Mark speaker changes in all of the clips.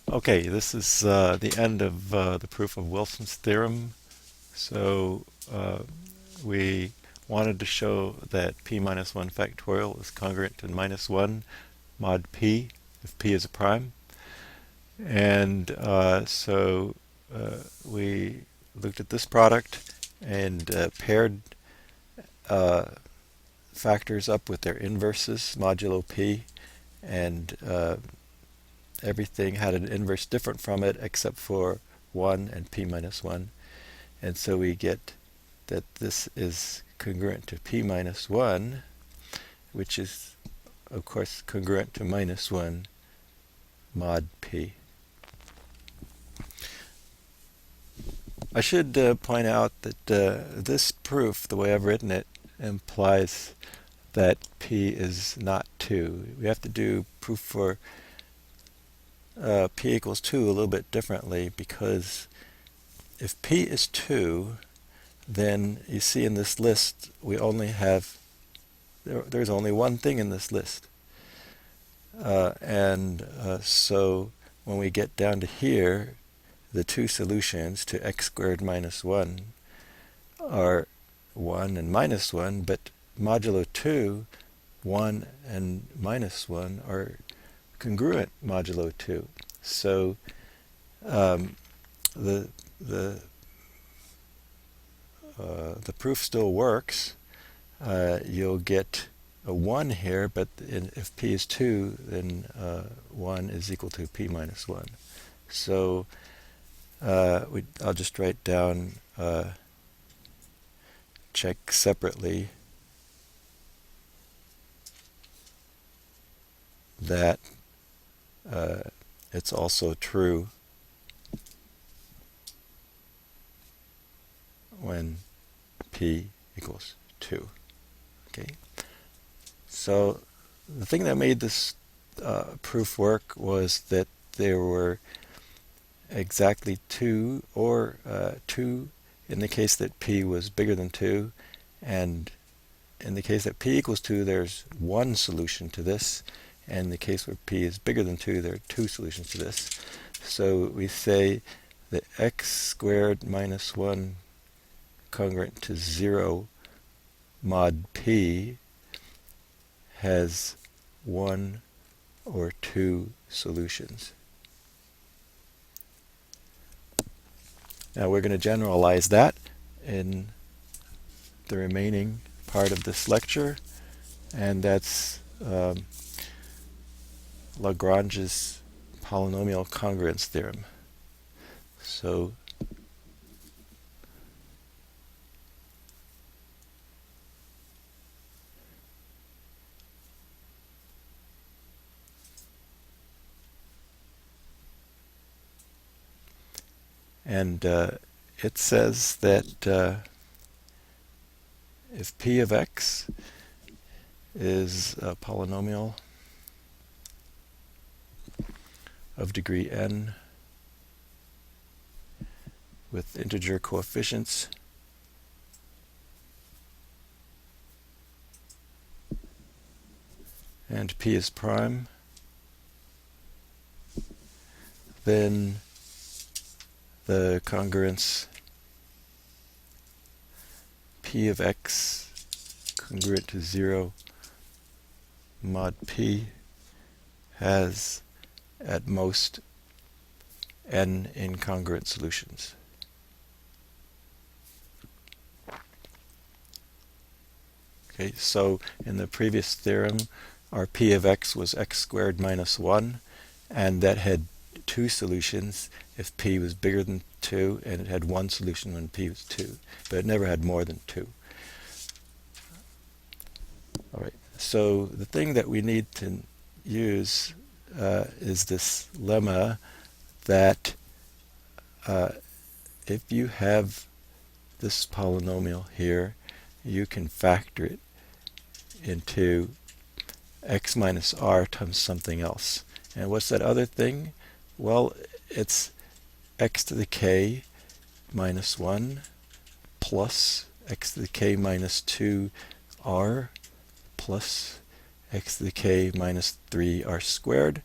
Speaker 1: Okay, this is the end of the proof of Wilson's theorem. So we wanted to show that p minus 1 factorial is congruent to minus 1 mod p if p is a prime. And we looked at this product and paired uh, factors up with their inverses modulo p, and everything had an inverse different from it except for 1 and p minus 1. And so we get that this is congruent to p minus 1, which is, of course, congruent to minus 1 mod p. I should point out that this proof, the way I've written it, implies that p is not 2. We have to do proof for p equals 2 a little bit differently, because if p is 2, then you see in this list we only have, there's only one thing in this list. So when we get down to here, the two solutions to x squared minus 1 are 1 and minus 1, but modulo 2, 1 and minus 1 are congruent modulo 2. So the proof still works. You'll get a 1 here, but if p is 2, then 1 is equal to p minus 1. So I'll just write down check separately that it's also true when p equals 2. Okay. So the thing that made this proof work was that there were exactly 2, or 2 in the case that p was bigger than 2, and in the case that p equals 2, there's one solution to this, and in the case where p is bigger than 2, there are two solutions to this. So we say that x squared minus 1 congruent to 0 mod p has one or two solutions. Now we're going to generalize that in the remaining part of this lecture, and that's Lagrange's polynomial congruence theorem. So it says that if p of x is a polynomial of degree n with integer coefficients, and p is prime, then the congruence p of x congruent to 0 mod p has at most n incongruent solutions. Okay, so in the previous theorem, our p of x was x squared minus 1, and that had two solutions if p was bigger than 2, and it had one solution when p was 2, but it never had more than 2. All right, so the thing that we need to use is this lemma that if you have this polynomial here, you can factor it into x minus r times something else. And what's that other thing? Well, it's x to the k minus 1 plus x to the k minus 2r plus x to the k minus 3r squared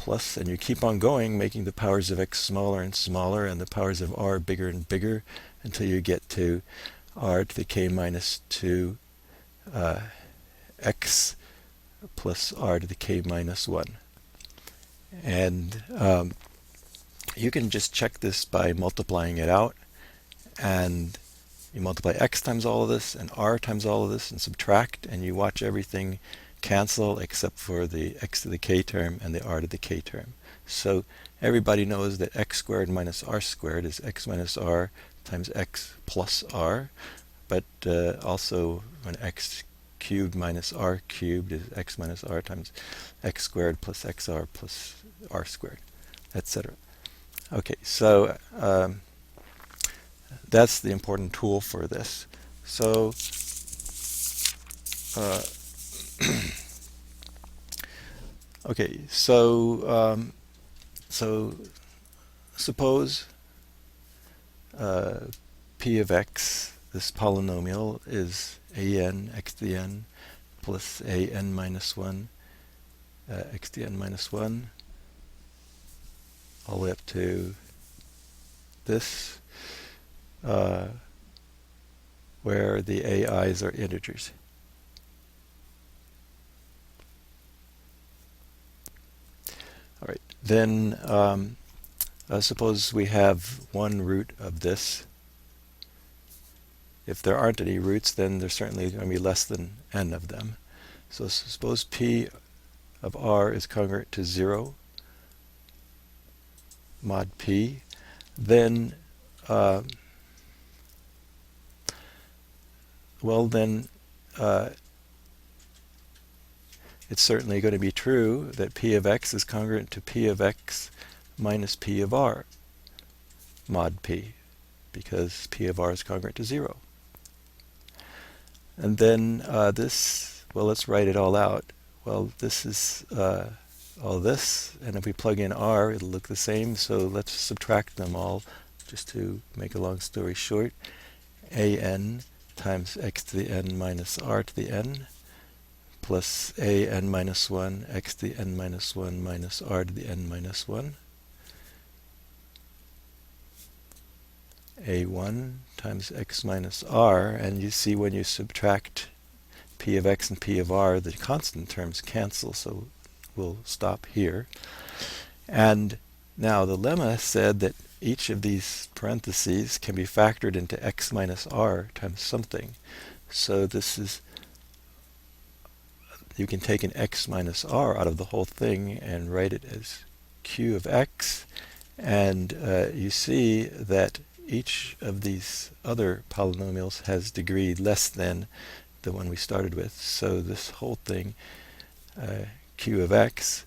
Speaker 1: plus, and you keep on going, making the powers of x smaller and smaller and the powers of r bigger and bigger until you get to r to the k minus 2 x plus r to the k minus 1. And you can just check this by multiplying it out, and you multiply x times all of this and r times all of this and subtract, and you watch everything cancel except for the x to the k term and the r to the k term. So everybody knows that x squared minus r squared is x minus r times x plus r, but also when x cubed minus r cubed is x minus r times x squared plus xr plus r squared, etc. Okay, so that's the important tool for this. So okay, so suppose p of x, this polynomial, is an x to the n plus an minus 1 x to the n minus 1 all the way up to this, where the ai's are integers. All right, then suppose we have one root of this. If there aren't any roots, then there's certainly going to be less than n of them. So suppose p of r is congruent to 0 mod p, then it's certainly going to be true that p of x is congruent to p of x minus p of r mod p, because p of r is congruent to 0. And then this, well, let's write it all out. Well, this is all this, and if we plug in r, it'll look the same, so let's subtract them all, just to make a long story short. An times x to the n minus r to the n plus an minus 1 x to the n minus 1 minus r to the n minus 1. a1 times x minus r, and you see when you subtract p of x and p of r, the constant terms cancel, so we'll stop here. And now the lemma said that each of these parentheses can be factored into x minus r times something. So this is, you can take an x minus r out of the whole thing and write it as q of x, and you see that each of these other polynomials has degree less than the one we started with. So this whole thing, q of x,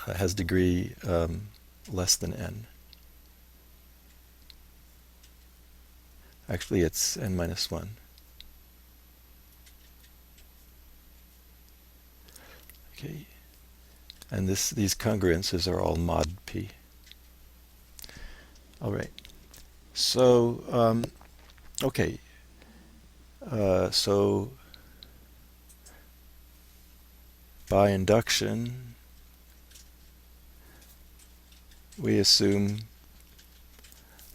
Speaker 1: has degree less than n. Actually, it's n minus 1. Okay. And these congruences are all mod p. All right. So, okay. So by induction, we assume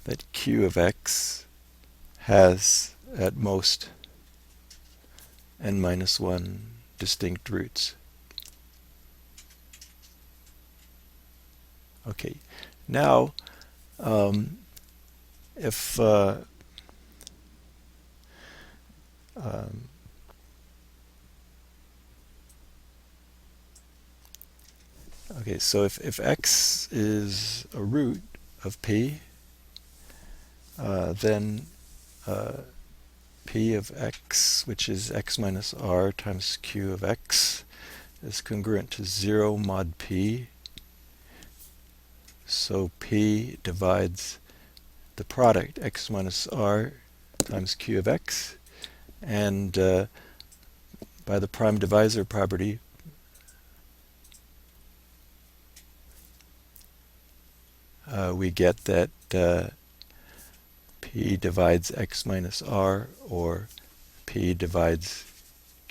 Speaker 1: that q of x has at most n minus 1 distinct roots. Okay, now if okay, so if x is a root of p, then p of x, which is x minus r times q of x, is congruent to 0 mod p. So p divides the product x minus r times q of x, and by the prime divisor property, we get that p divides x minus r, or p divides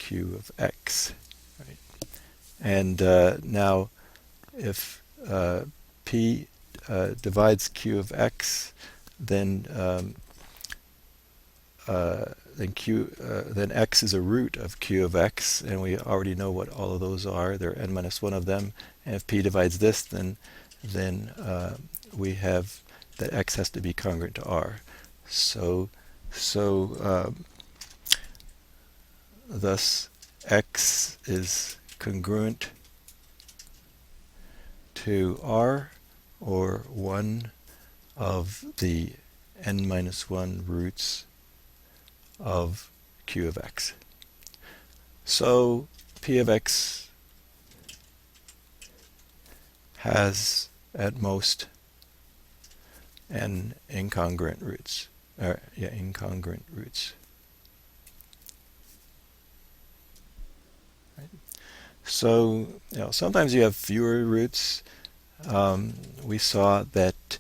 Speaker 1: q of x. Right? And now if p divides q of x, then then x is a root of q of x, and we already know what all of those are. There are n minus 1 of them. And if p divides this, then we have that x has to be congruent to r. So thus x is congruent to r, or one of the n minus 1 roots of q of x. So p of x has at most n incongruent roots. Incongruent roots. Right? So sometimes you have fewer roots. We saw that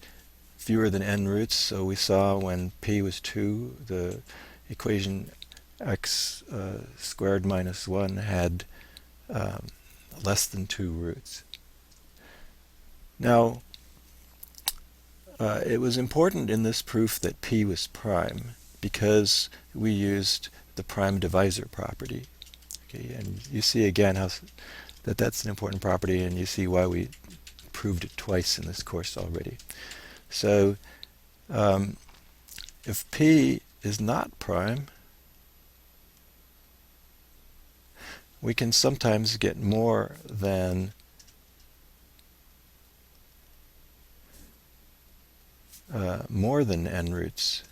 Speaker 1: fewer than n roots. So we saw when p was 2, the equation x squared minus 1 had less than 2 roots. Now, it was important in this proof that p was prime because we used the prime divisor property. Okay, and you see again how that's an important property, and you see why we proved it twice in this course already. So if p is not prime, we can sometimes get more than n roots.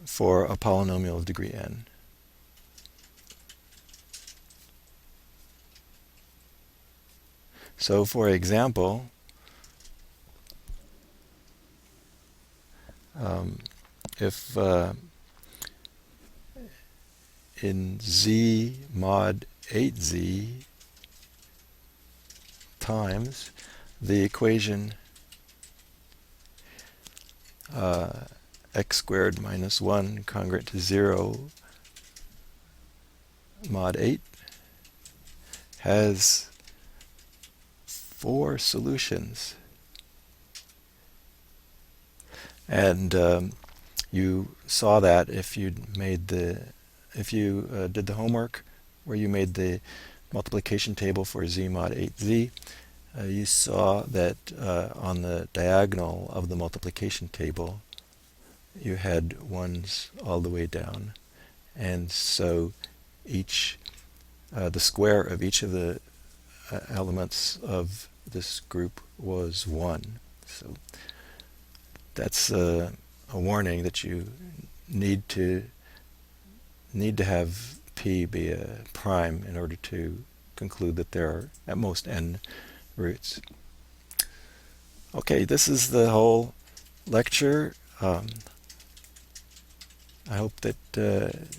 Speaker 1: For a polynomial of degree n. So for example, if in z mod 8z times the equation x squared minus 1 congruent to 0 mod 8 has 4 solutions. And you saw that if you did the homework where you made the multiplication table for z mod 8z, you saw that on the diagonal of the multiplication table you had ones all the way down, and so the square of each of the elements of this group was 1. So that's a warning that you need to have p be a prime in order to conclude that there are at most n roots. Okay, this is the whole lecture. I hope that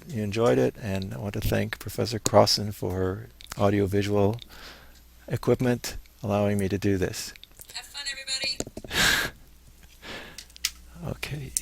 Speaker 1: you enjoyed it, and I want to thank Professor Crossan for her audiovisual equipment, allowing me to do this.
Speaker 2: Have fun, everybody.
Speaker 1: Okay.